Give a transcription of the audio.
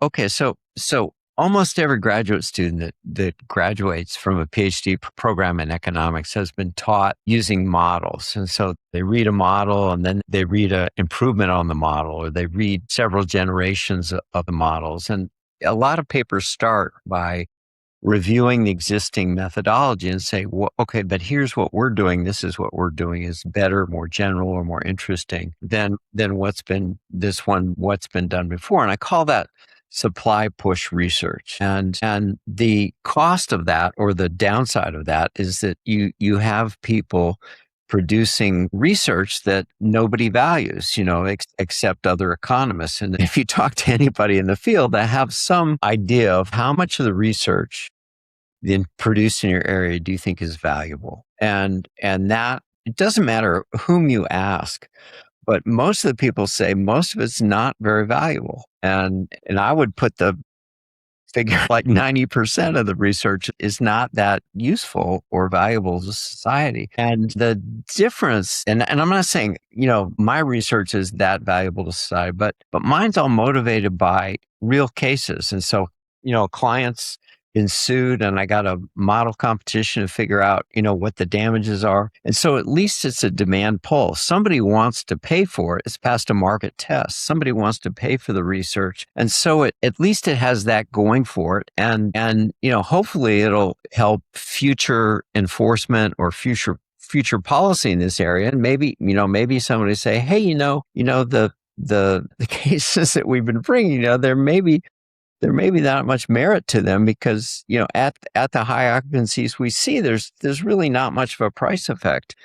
Okay, so almost every graduate student that graduates from a PhD program in economics has been taught using models. And so they read a model and then they read an improvement on the model, or they read several generations of the models. And a lot of papers start by reviewing the existing methodology and say, well, okay, but here's what we're doing. This is what we're doing is better, more general, or more interesting than what's been done before. And I call that supply push research. And the cost of that, or the downside of that, is that you have people producing research that nobody values, except other economists. And if you talk to anybody in the field, they have some idea of how much of the research then produced in your area do you think is valuable. And that it doesn't matter whom you ask, but most of the people say most of it's not very valuable. And I would put the figure like 90% of the research is not that useful or valuable to society. And the difference, and I'm not saying, my research is that valuable to society, but mine's all motivated by real cases. And so, clients been sued and I got a model competition to figure out, what the damages are. And so at least it's a demand pull. Somebody wants to pay for it. It's passed a market test. Somebody wants to pay for the research. And so at least it has that going for it. And hopefully it'll help future enforcement or future policy in this area. And maybe somebody say, hey, the cases that we've been bringing, there may be not much merit to them because, at the high occupancies we see, there's really not much of a price effect.